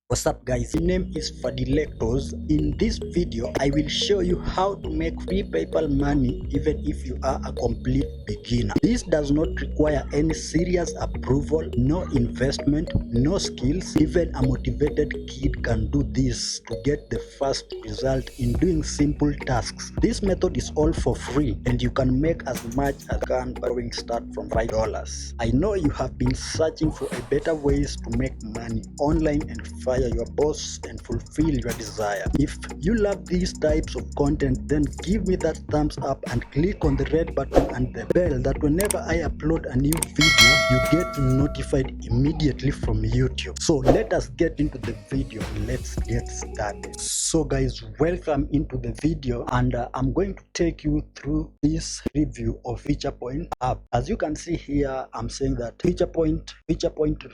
What's up guys, my name is Fadilectos. In this video I will show you how to make free PayPal money even if you are a complete beginner. This does not require any serious approval, no investment, no skills. Even a motivated kid can do this to get the first result in doing simple tasks. This method is all for free and you can make as much as you can by start from $5. I know you have been searching for a better ways to make money online and fire your boss and fulfill your desire. If you love these types of content, then give me that thumbs up and click on the red button and the bell that whenever I upload a new video you get notified immediately from YouTube. So let us get into the video. Let's get started. So guys, welcome into the video, and I'm going to take you through this review of Featurepoint app. As you can see here, I'm saying that Featurepoint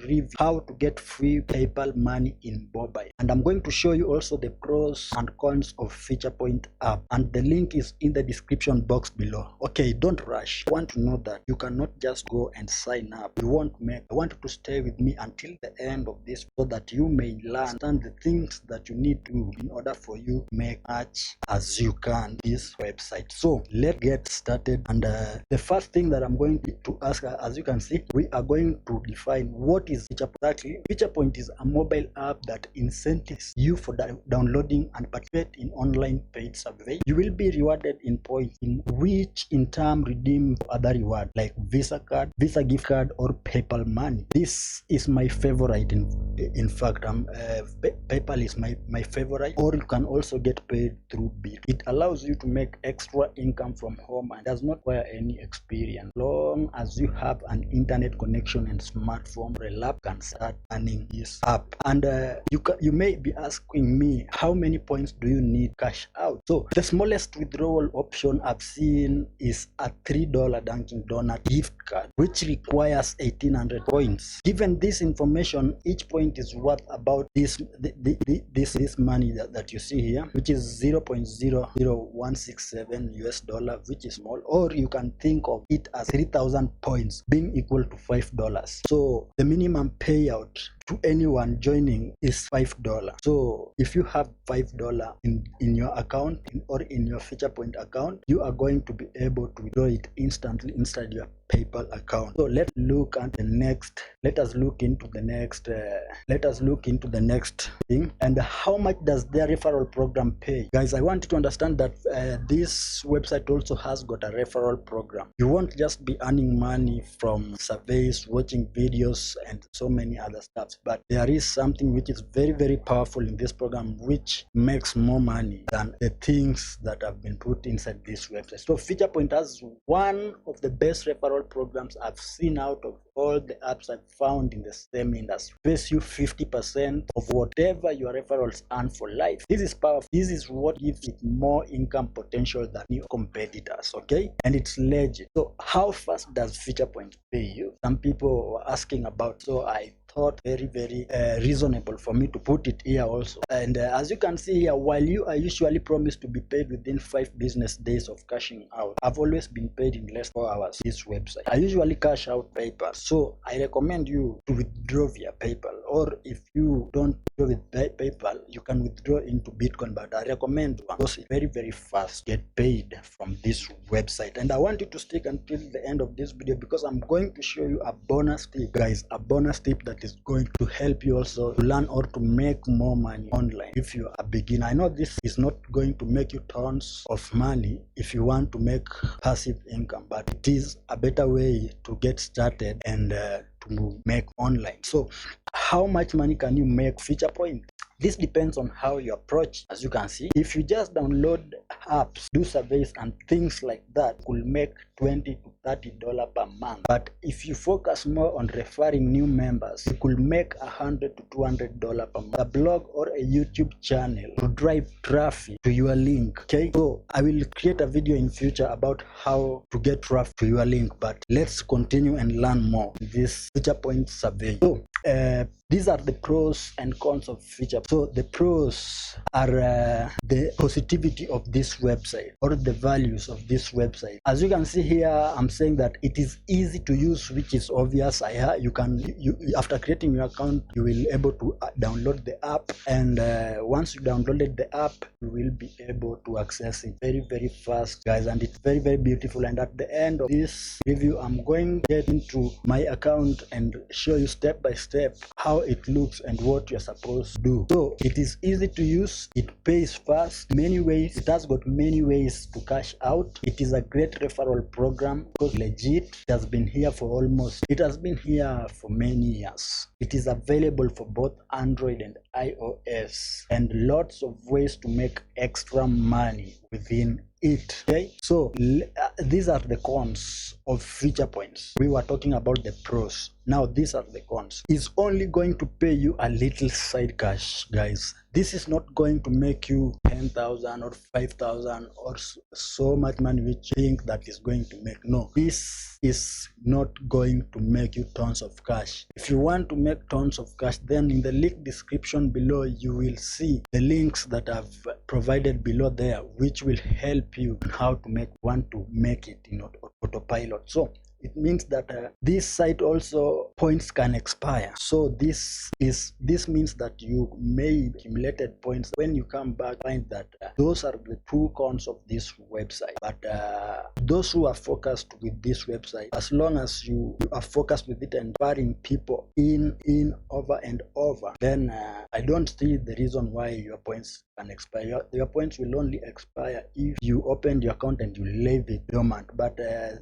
review how to get free PayPal money in mobile, and I'm going to show you also the pros and cons of Featurepoint app, and the link is in the description box below. Okay, don't rush. I want to know that you cannot just go and sign up. I want you to stay with me until the end of this so that you may learn the things that you need to do in order for you to make much as you can this website. So let's get started, and the first thing that I'm going to ask, as you can see, we are going to define what is Featurepoint. Exactly, Featurepoint is a mobile app that incentives you for downloading and participate in online paid survey. You will be rewarded in points, in which in turn redeem other reward like Visa card, Visa gift card, or PayPal money. This is my favorite. In fact, PayPal is my favorite. Or you can also get paid through Bill. It allows you to make extra income from home and does not require any experience. Long as you have an internet connection and smartphone, relap can start earning this app. And you may be asking me, how many points do you need cash out? So the smallest withdrawal option I've seen is a $3 Dunkin' Donut gift card, which requires 1,800 points. Given this information, each point is worth about this money that you see here, which is 0.00167 US dollar, which is small. Or you can think of it as 3,000 points being equal to $5. So the minimum payout to anyone joining is $5. So if you have $5 in your account or in your Featurepoint account, you are going to be able to withdraw it instantly inside your PayPal account. So let's look at the next. Let us look into the next thing. And how much does their referral program pay? Guys, I want you to understand that this website also has got a referral program. You won't just be earning money from surveys, watching videos, and so many other stuff. But there is something which is very, very powerful in this program, which makes more money than the things that have been put inside this website. So Featurepoint has one of the best referral programs I've seen out of all the apps I've found in the same industry. Pays you 50% of whatever your referrals earn for life. This is powerful. This is what gives it more income potential than your competitors. Okay, and it's legit. So how fast does Featurepoint pay you? Some people were asking about, so I thought very reasonable for me to put it here also. And as you can see here, while you are usually promised to be paid within 5 business days of cashing out, I've always been paid in less than 4 hours. This website, I usually cash out PayPal, so I recommend you to withdraw via PayPal. Or if you don't withdraw with PayPal, you can withdraw into Bitcoin, but I recommend one because it's very fast get paid from this website. And I want you to stick until the end of this video because I'm going to show you a bonus tip, guys, a bonus tip that is going to help you also to learn or to make more money online if you are a beginner. I know this is not going to make you tons of money if you want to make passive income, but it is a better way to get started and to make online. So how much money can you make Featurepoint? This depends on how you approach. As you can see, if you just download apps, do surveys and things like that, you could make $20 to $30 per month. But if you focus more on referring new members, you could make $100 to $200 per month. A blog or a YouTube channel to drive traffic to your link. Okay, so I will create a video in future about how to get traffic to your link, but let's continue and learn more in this Featurepoint survey. So these are the pros and cons of feature. So the pros are the positivity of this website, or the values of this website. As you can see here, I'm saying that it is easy to use, which is obvious. After creating your account, you will able to download the app, and once you downloaded the app, you will be able to access it very fast, guys, and it's very beautiful. And at the end of this review, I'm going to get into my account and show you step by step how it looks and what you're supposed to do. So it is easy to use, it pays fast, many ways, it has got many ways to cash out. It is a great referral program because legit, it has been here for many years. It is available for both Android and iOS, and lots of ways to make extra money within it. Okay, so these are the cons of Featurepoints. We were talking about the pros. Now these are the cons. It's only going to pay you a little side cash, guys. This is not going to make you 10,000 or 5,000 or so much money which you think that is going to make. No, this is not going to make you tons of cash. If you want to make tons of cash, then in the link description below you will see the links that I've provided below there, which will help you how to make it in autopilot. So it means that this site also points can expire. So this means that you may accumulated points. When you come back, find that those are the two cons of this website. But those who are focused with this website, as long as you are focused with it and inspiring people in over and over, then I don't see the reason why your points can expire. Your points will only expire if you open your account and you leave it dormant. But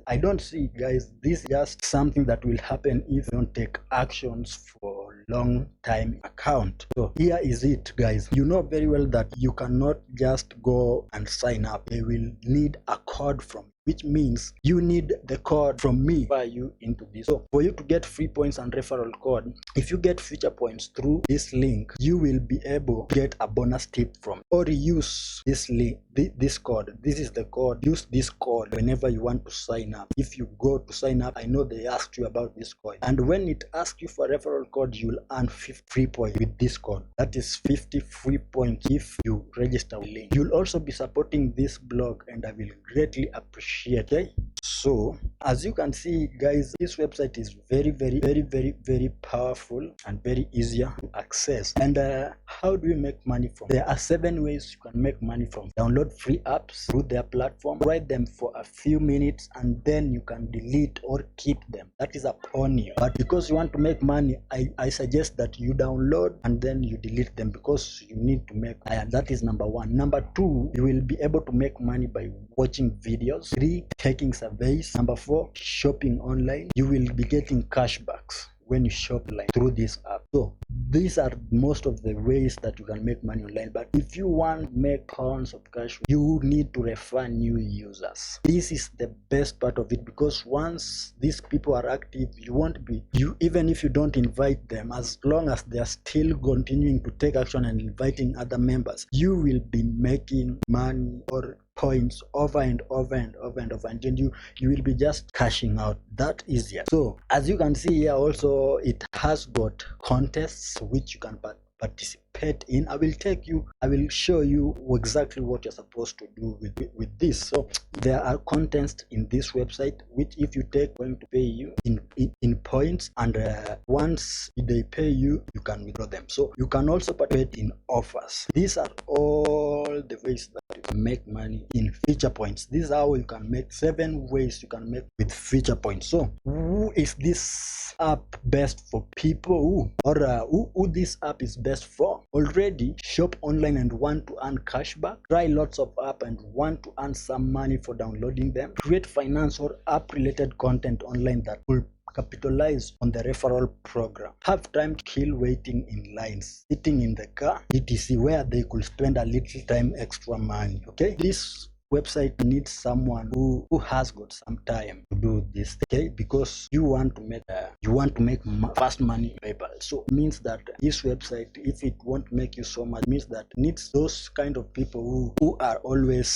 I don't see, guys, this is just something that will happen if you don't take actions for long time account. So here is it, guys. You know very well that you cannot just go and sign up. They will need a code from you, which means you need the code from me for you into this. So for you to get free points and referral code, if you get feature points through this link, you will be able to get a bonus tip from, or use this link, this code. This is the code. Use this code whenever you want to sign up. If you go to sign up, I know they asked you about this code, and when it asks you for a referral code, you'll earn 50 free points with this code. That is 50 free points if you register with link. You'll also be supporting this blog, and I will greatly appreciate. Okay, so as you can see, guys, this website is very powerful and very easier to access. And how do we make money from? There are 7 ways you can make money from. Download free apps through their platform, write them for a few minutes, and then you can delete or keep them. That is upon you. But because you want to make money, I suggest that you download and then you delete them, because you need to make money. And that is number 1. Number 2, you will be able to make money by watching videos. 3, taking surveys. Number 4, shopping online. You will be getting cashbacks when you shop online through this app. So these are most of the ways that you can make money online. But if you want to make tons of cash, you need to refer new users. This is the best part of it, because once these people are active, you won't be, even if you don't invite them, as long as they are still continuing to take action and inviting other members, you will be making money or points over and over, and then you will be just cashing out that easier. So as you can see here, also it has got contests which you can participate in. I will show you exactly what you're supposed to do with this. So there are contests in this website which, if you take, going to pay you in points, and once they pay you, you can withdraw them. So you can also participate in offers. These are all the ways that you can make money in feature points. This is how you can make 7 ways you can make with feature points. So who is this app best for? People who this app is best for? Already shop online and want to earn cashback, try lots of app and want to earn some money for downloading them, create finance or app related content online that will capitalize on the referral program, have time to kill waiting in lines, sitting in the car, etc., where they could spend a little time extra money. Okay, this website needs someone who has got some time to do this, okay, because you want to make fast money in PayPal. So it means that this website, if it won't make you so much, means that it needs those kind of people who are always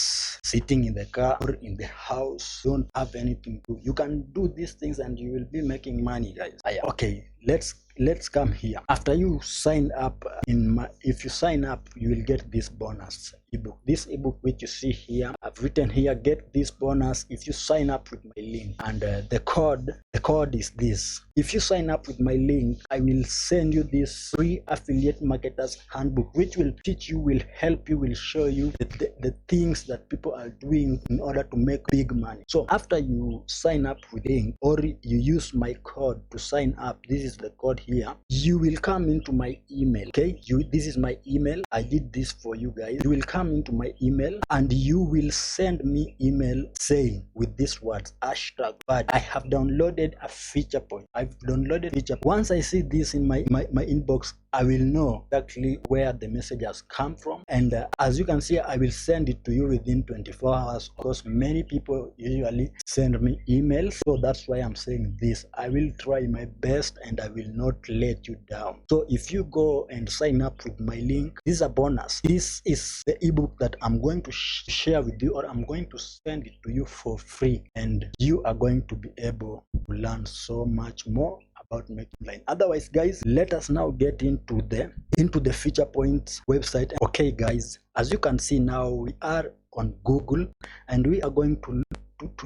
sitting in the car or in the house, don't have anything to do. You can do these things and you will be making money, guys. Okay, let's come here. After you sign up if you sign up, you will get this bonus ebook. This ebook which you see here, I've written here, get this bonus if you sign up with my link. And the code is this. If you sign up with my link, I will send you this free affiliate marketers handbook, which will teach you, will help you, will show you the things that people are doing in order to make big money. So after you sign up with link, or you use my code to sign up, this is the code here, you will come into my email. Okay, this is my email. I did this for you guys. You will come into my email and you will send me email saying with these words, hashtag bad, I have downloaded a feature point. I've downloaded feature. Once I see this in my inbox, I will know exactly where the message has come from. And as you can see, I will send it to you within 24 hours, because many people usually send me emails. So that's why I'm saying this. I will try my best and I will not let you down. So if you go and sign up with my link, this is a bonus. This is the ebook that I'm going to share with you, or I'm going to send it to you for free, and you are going to be able to learn so much more about making line. Otherwise, guys, let us now get into the Featurepoints website. Okay, guys, as you can see now, we are on Google, and we are going to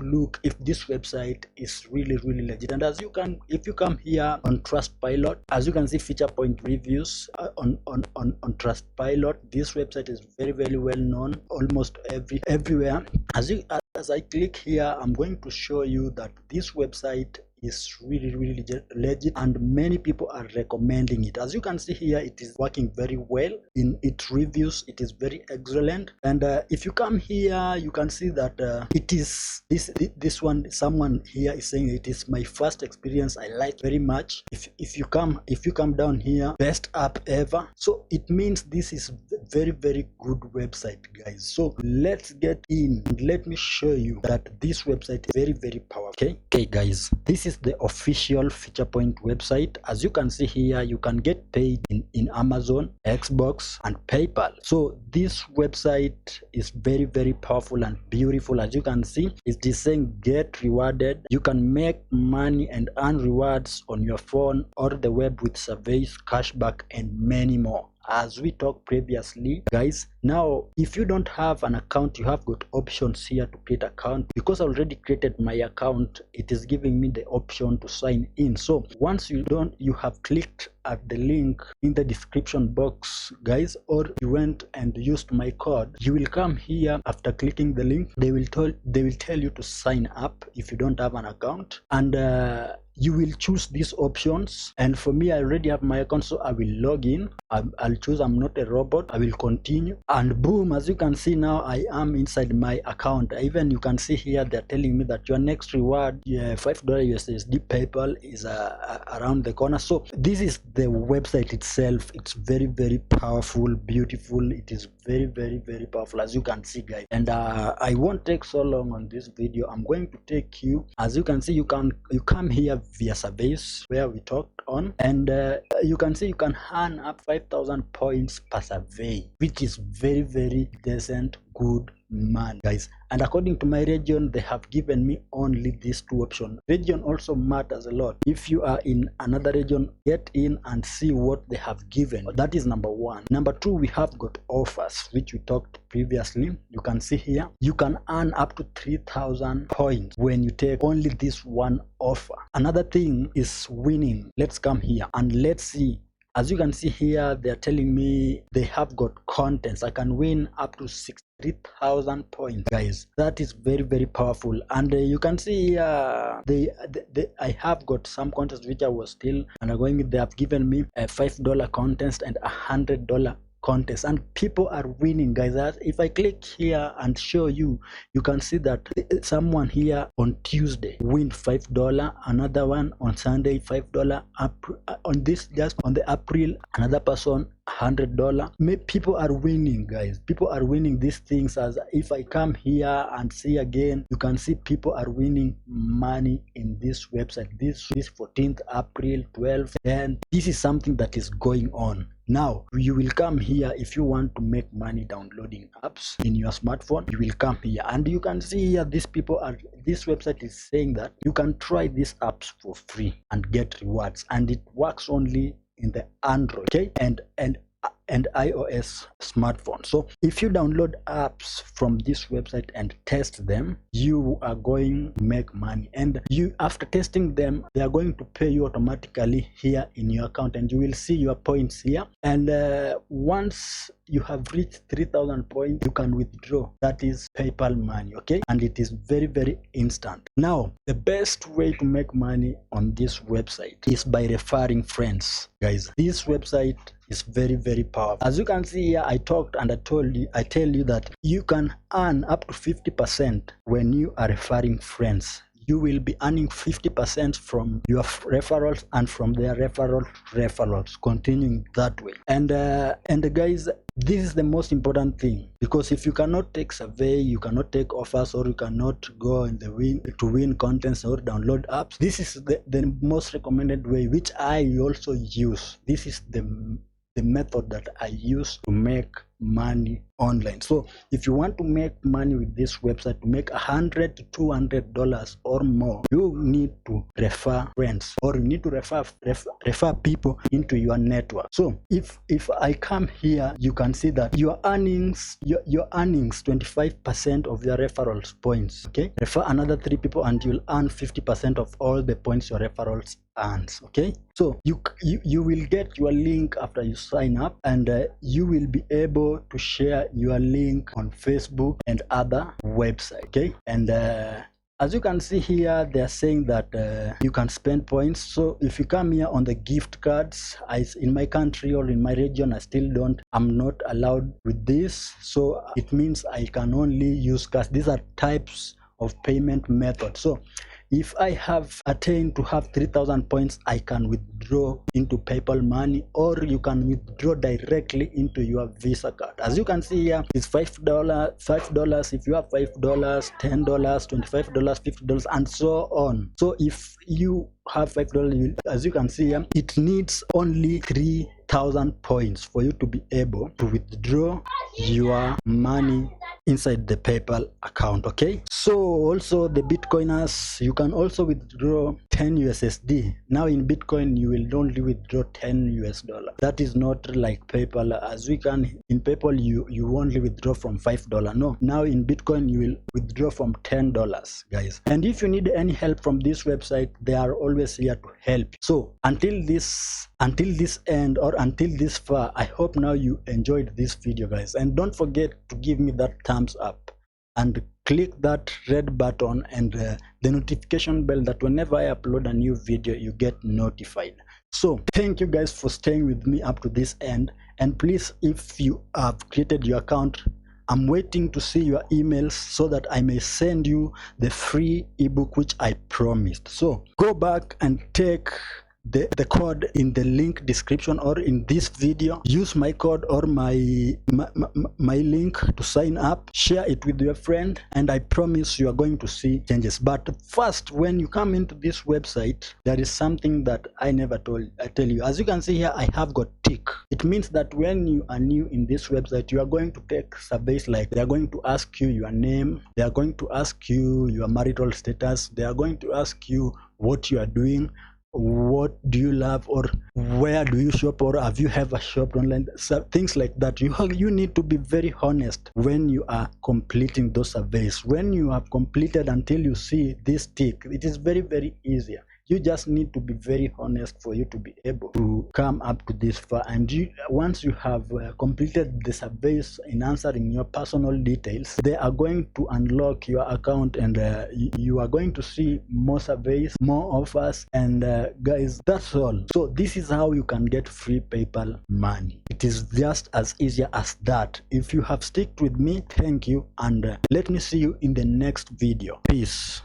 look if this website is really legit. And as you can, if you come here on Trustpilot, as you can see, Featurepoint reviews on Trustpilot, this website is very well known almost everywhere. As I click here, I'm going to show you that this website is really legit, and many people are recommending it. As you can see here, it is working very well. In its reviews, it is very excellent. And if you come here, you can see that it is this one, someone here is saying it is my first experience, I like very much. If you come down here, best app ever. So it means this is very good website, guys. So let's get in and let me show you that this website is very powerful. Okay guys, this is the official Featurepoint website. As you can see here, you can get paid in Amazon, Xbox, and PayPal. So this website is very powerful and beautiful. As you can see, it is saying get rewarded. You can make money and earn rewards on your phone or the web with surveys, cashback, and many more. As we talked previously, guys, now if you don't have an account, you have got options here to create account. Because I already created my account, it is giving me the option to sign in. So once you have clicked at the link in the description box, guys, or you went and used my code, you will come here. After clicking the link, they will tell you to sign up if you don't have an account, and you will choose these options. And for me, I already have my account, so I will log in. I'll choose I'm not a robot. I will continue, and boom, as you can see now, I am inside my account. Even you can see here, they're telling me that your next reward, $5 USSD PayPal, is around the corner. So this is the website itself. It's very powerful, beautiful. It is very powerful, as you can see, guys. And I won't take so long on this video. I'm going to take you, as you can see, you come here via surveys where we talked on, and you can see you can earn up 5,000 points per survey, which is very decent, good money, guys. And according to my region, they have given me only these two options. Region also matters a lot. If you are in another region, get in and see what they have given. That is number one. Number two, we have got offers, which we talked previously. You can see here, you can earn up to 3,000 points when you take only this one offer. Another thing is winning. Let's come here and let's see. As you can see here, they're telling me they have got contents. I can win up to 63,000 points, guys. That is very powerful. And you can see I have got some contests which I was still undergoing. They have given me a $5 contest and $100 contest, and people are winning, guys. If I click here and show you, you can see that someone here on Tuesday win $5, another one on Sunday $5, on this, just on the April, another person $100. People are winning, guys. People are winning these things. As if I come here and see again, you can see people are winning money in this website. This 14th April 12th, and this is something that is going on. Now you will come here. If you want to make money downloading apps in your smartphone, you will come here, and you can see here this website is saying that you can try these apps for free and get rewards, and it works only in the Android, okay, and iOS smartphone. So if you download apps from this website and test them, you are going to make money, and you, after testing them, they are going to pay you automatically here in your account, and you will see your points here. And once you have reached 3,000 points, you can withdraw. That is PayPal money, okay, and it is very, very instant. Now the best way to make money on this website is by referring friends, guys. This website is very, very powerful. As you can see here, I tell you that you can earn up to 50% when you are referring friends. You will be earning 50% from your referrals and from their referrals, continuing that way. And guys, this is the most important thing, because if you cannot take survey, you cannot take offers, or you cannot go in the win contents or download apps, this is the most recommended way, which I also use. This is the method that I use to make money online. So if you want to make money with this website, to make $100 to $200 or more, you need to refer friends, or you need to refer people into your network. So if I come here, you can see that your earnings 25% of your referrals points, okay. Refer another 3 people and you'll earn 50% of all the points your referrals earns, okay. So you will get your link after you sign up, and you will be able to share your link on Facebook and other websites, okay. And as you can see here, they are saying that you can spend points. So if you come here on the gift cards, in my country or in my region, I'm not allowed with this. So it means I can only use cash. These are types of payment methods. So if I have attained to have 3,000 points, I can withdraw into PayPal money, or you can withdraw directly into your Visa card. As you can see here, it's $5. If you have $5, $10, $25, $50, and so on. So if you have $5, as you can see here, it needs only 3,000 points for you to be able to withdraw your money inside the PayPal account, okay. So also the Bitcoiners, you can also withdraw 10 USSD. Now in Bitcoin, you will only withdraw 10 US dollar. That is not like PayPal. As we can in PayPal, you only withdraw from $5. No, now in Bitcoin, you will withdraw from $10, guys. And if you need any help from this website, they are always here to help. So until this end, or until this far, I hope now you enjoyed this video, guys. And don't forget to give me that thumbs up and click that red button and the notification bell, that whenever I upload a new video, you get notified. So thank you guys for staying with me up to this end, and please, if you have created your account, I'm waiting to see your emails so that I may send you the free ebook which I promised. So go back and take the code in the link description or in this video. Use my code or my link to sign up. Share it with your friend, and I promise you are going to see changes. But first, when you come into this website, there is something that I tell you. As you can see here, I have got tick. It means that when you are new in this website, you are going to take surveys, like they are going to ask you your name, they are going to ask you your marital status, they are going to ask you what you are doing, what do you love, or where do you shop, or have you ever shopped online, so things like that. You need to be very honest when you are completing those surveys. When you have completed until you see this tick, it is very, very easy. You just need to be very honest for you to be able to come up to this far. And once you have completed the surveys in answering your personal details, they are going to unlock your account, and you are going to see more surveys, more offers, and guys, that's all. So this is how you can get free PayPal money. It is just as easy as that. If you have stuck with me, thank you, and let me see you in the next video. Peace.